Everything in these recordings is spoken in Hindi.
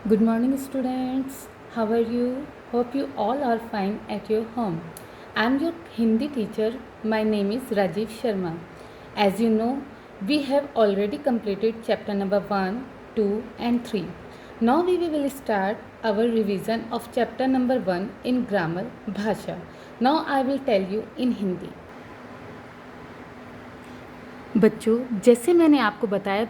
Good morning, students. How are you? Hope you all are fine at your home. I am your Hindi teacher. My name is Rajiv Sharma. As you know, we have already completed chapter number 1, 2, and 3. Now we will start our revision of chapter number 1 in grammar Bhasha. Now I will tell you in Hindi. बच्चों, जैसे मैंने आपको बताया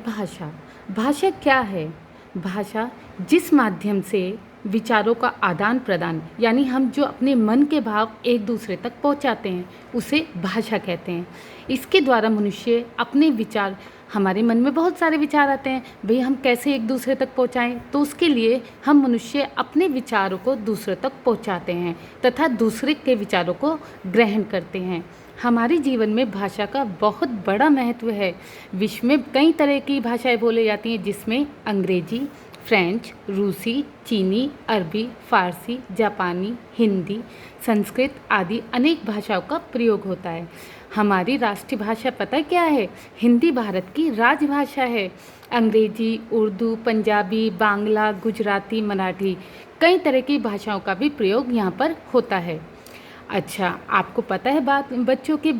भाषा क्या है? भाषा जिस माध्यम से विचारों का आदान प्रदान यानी हम जो अपने मन के भाव एक दूसरे तक पहुंचाते हैं उसे भाषा कहते हैं। इसके द्वारा मनुष्य अपने विचार, हमारे मन में बहुत सारे विचार आते हैं, भाई हम कैसे एक दूसरे तक पहुंचाएं, तो उसके लिए हम मनुष्य अपने विचारों को दूसरे तक पहुंचाते हैं तथा दूसरे के विचारों को ग्रहण करते हैं। हमारे जीवन में भाषा का बहुत बड़ा महत्व है। विश्व में कई तरह की भाषाएं बोली जाती हैं, जिसमें अंग्रेजी, फ्रेंच, रूसी, चीनी, अरबी, फारसी, जापानी, हिंदी, संस्कृत आदि अनेक भाषाओं का प्रयोग होता है। हमारी राष्ट्रीय भाषा पता क्या है? हिंदी भारत की राजभाषा है। अंग्रेजी, उर्दू, पंजाबी, बांग्ला, गुजराती, मराठी कई तरह की भाषाओं का भी प्रयोग यहाँ पर होता है। अच्छा, आपको पता है बच्चों की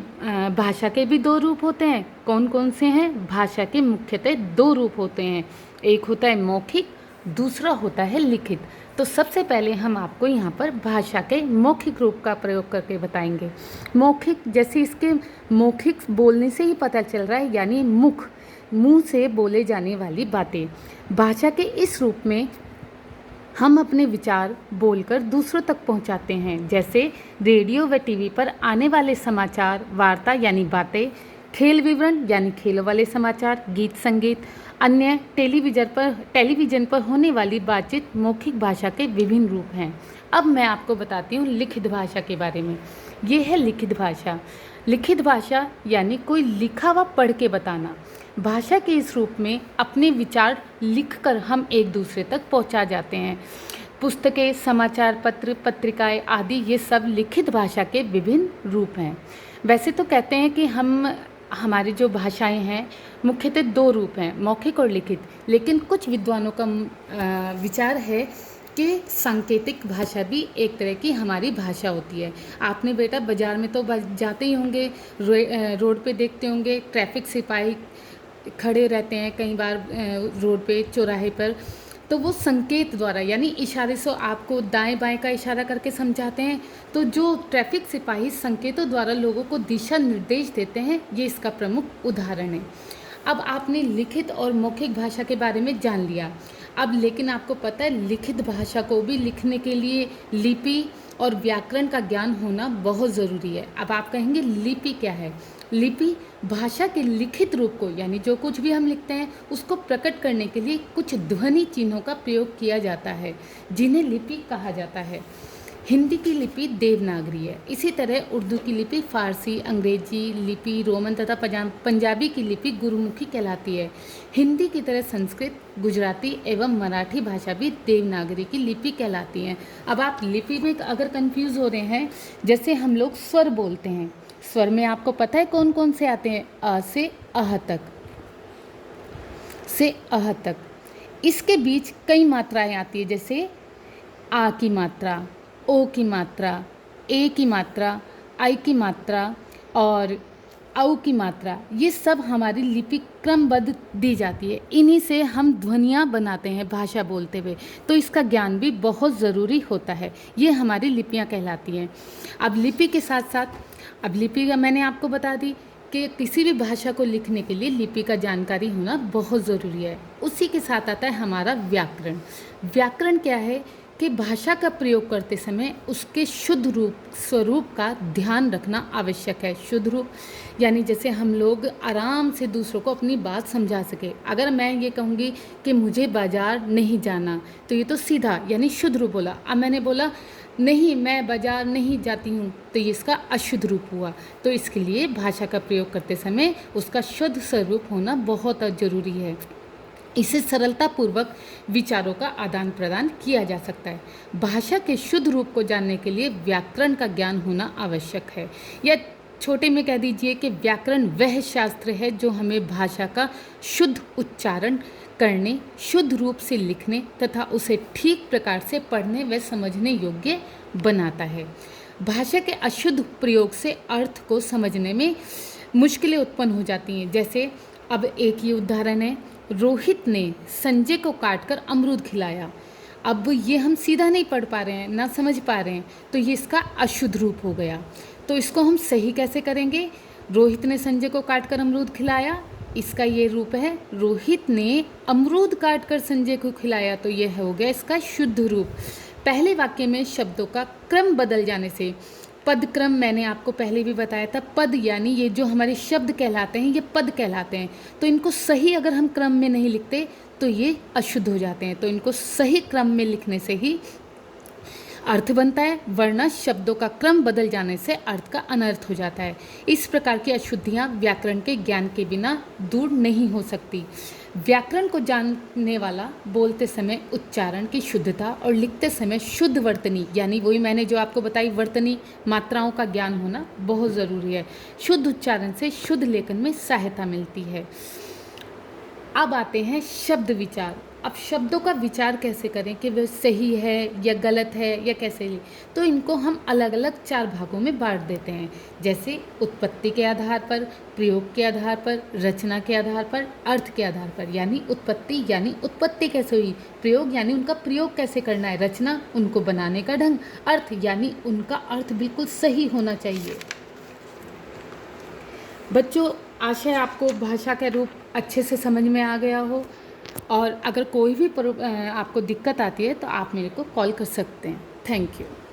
भाषा के भी दो रूप होते हैं। कौन कौन से हैं? भाषा के मुख्यतः दो रूप होते हैं, एक होता है मौखिक, दूसरा होता है लिखित। तो सबसे पहले हम आपको यहाँ पर भाषा के मौखिक रूप का प्रयोग करके बताएंगे। मौखिक, जैसे इसके मौखिक बोलने से ही पता चल रहा है, यानी मुंह से बोले जाने वाली बातें। भाषा के इस रूप में हम अपने विचार बोलकर दूसरों तक पहुंचाते हैं, जैसे रेडियो व टीवी पर आने वाले समाचार, वार्ता यानी बातें, खेल विवरण यानी खेलों वाले समाचार, गीत संगीत, अन्य टेलीविज़न पर होने वाली बातचीत मौखिक भाषा के विभिन्न रूप हैं। अब मैं आपको बताती हूँ लिखित भाषा के बारे में। ये है लिखित भाषा। लिखित भाषा यानी कोई लिखा व पढ़ के बताना। भाषा के इस रूप में अपने विचार लिखकर हम एक दूसरे तक पहुंचा जाते हैं। पुस्तकें, समाचार पत्र, पत्रिकाएं आदि ये सब लिखित भाषा के विभिन्न रूप हैं। वैसे तो कहते हैं कि हमारी जो भाषाएं हैं मुख्यतः दो रूप हैं, मौखिक और लिखित, लेकिन कुछ विद्वानों का विचार है कि सांकेतिक भाषा भी एक तरह की हमारी भाषा होती है। आपने बेटा बाज़ार में तो जाते ही होंगे, रोड पे देखते होंगे ट्रैफिक सिपाही खड़े रहते हैं कई बार रोड पे, चौराहे पर, तो वो संकेत द्वारा यानी इशारे से आपको दाएं बाएं का इशारा करके समझाते हैं। तो जो ट्रैफिक सिपाही संकेतों द्वारा लोगों को दिशा निर्देश देते हैं, ये इसका प्रमुख उदाहरण है। अब आपने लिखित और मौखिक भाषा के बारे में जान लिया। अब लेकिन आपको पता है लिखित भाषा को भी लिखने के लिए लिपि और व्याकरण का ज्ञान होना बहुत ज़रूरी है। अब आप कहेंगे लिपि क्या है? लिपि भाषा के लिखित रूप को, यानी जो कुछ भी हम लिखते हैं उसको प्रकट करने के लिए कुछ ध्वनि चिन्हों का प्रयोग किया जाता है, जिन्हें लिपि कहा जाता है। हिंदी की लिपि देवनागरी है। इसी तरह उर्दू की लिपि फारसी, अंग्रेजी लिपि रोमन तथा पंजाबी की लिपि गुरुमुखी कहलाती है। हिंदी की तरह संस्कृत, गुजराती एवं मराठी भाषा भी देवनागरी की लिपि कहलाती हैं। अब आप लिपि में अगर कंफ्यूज हो रहे हैं, जैसे हम लोग स्वर बोलते हैं, स्वर में आपको पता है कौन कौन से आते हैं? अ से अह तक, इसके बीच कई मात्राएं आती है, जैसे आ की मात्रा, ओ की मात्रा, ए की मात्रा, आई की मात्रा और औ की मात्रा। ये सब हमारी लिपि क्रमबद्ध दी जाती है। इन्हीं से हम ध्वनियाँ बनाते हैं भाषा बोलते हुए, तो इसका ज्ञान भी बहुत ज़रूरी होता है। ये हमारी लिपियाँ कहलाती हैं। अब लिपि के साथ साथ, अब लिपि का मैंने आपको बता दी कि किसी भी भाषा को लिखने के लिए लिपि का जानकारी होना बहुत ज़रूरी है। उसी के साथ आता है हमारा व्याकरण। व्याकरण क्या है कि भाषा का प्रयोग करते समय उसके शुद्ध रूप, स्वरूप का ध्यान रखना आवश्यक है। शुद्ध रूप यानी जैसे हम लोग आराम से दूसरों को अपनी बात समझा सके। अगर मैं ये कहूँगी कि मुझे बाज़ार नहीं जाना, तो ये तो सीधा यानी शुद्ध रूप बोला। अब मैंने बोला नहीं, मैं बाज़ार नहीं जाती हूँ, तो ये इसका अशुद्ध रूप हुआ। तो इसके लिए भाषा का प्रयोग करते समय उसका शुद्ध स्वरूप होना बहुत ज़रूरी है। इससे सरलतापूर्वक विचारों का आदान प्रदान किया जा सकता है। भाषा के शुद्ध रूप को जानने के लिए व्याकरण का ज्ञान होना आवश्यक है। या छोटे में कह दीजिए कि व्याकरण वह शास्त्र है जो हमें भाषा का शुद्ध उच्चारण करने, शुद्ध रूप से लिखने तथा उसे ठीक प्रकार से पढ़ने व समझने योग्य बनाता है। भाषा के अशुद्ध प्रयोग से अर्थ को समझने में मुश्किलें उत्पन्न हो जाती हैं। जैसे अब एक ये उदाहरण है, रोहित ने संजय को काटकर अमरूद खिलाया। अब ये हम सीधा नहीं पढ़ पा रहे हैं, ना समझ पा रहे हैं, तो ये इसका अशुद्ध रूप हो गया। तो इसको हम सही कैसे करेंगे? रोहित ने संजय को काटकर अमरूद खिलाया, इसका ये रूप है रोहित ने अमरूद काटकर संजय को खिलाया, तो ये हो गया इसका शुद्ध रूप। पहले वाक्य में शब्दों का क्रम बदल जाने से, पद क्रम मैंने आपको पहले भी बताया था, पद यानी ये जो हमारे शब्द कहलाते हैं ये पद कहलाते हैं, तो इनको सही अगर हम क्रम में नहीं लिखते तो ये अशुद्ध हो जाते हैं। तो इनको सही क्रम में लिखने से ही अर्थ बनता है, वरना शब्दों का क्रम बदल जाने से अर्थ का अनर्थ हो जाता है। इस प्रकार की अशुद्धियाँ व्याकरण के ज्ञान के बिना दूर नहीं हो सकती। व्याकरण को जानने वाला बोलते समय उच्चारण की शुद्धता और लिखते समय शुद्ध वर्तनी, यानी वही मैंने जो आपको बताई वर्तनी मात्राओं का ज्ञान होना बहुत ज़रूरी है। शुद्ध उच्चारण से शुद्ध लेखन में सहायता मिलती है। अब आते हैं शब्द विचार। अब शब्दों का विचार कैसे करें कि वह सही है या गलत है या कैसे, तो इनको हम अलग अलग 4 भागों में बांट देते हैं। जैसे उत्पत्ति के आधार पर, प्रयोग के आधार पर, रचना के आधार पर, अर्थ के आधार पर। यानी उत्पत्ति यानी उत्पत्ति कैसे हुई, प्रयोग यानी उनका प्रयोग कैसे करना है, रचना उनको बनाने का ढंग, अर्थ यानी उनका अर्थ बिल्कुल सही होना चाहिए। बच्चों, आशा है आपको भाषा का रूप अच्छे से समझ में आ गया हो, और अगर कोई भी आपको दिक्कत आती है तो आप मेरे को कॉल कर सकते हैं। Thank you.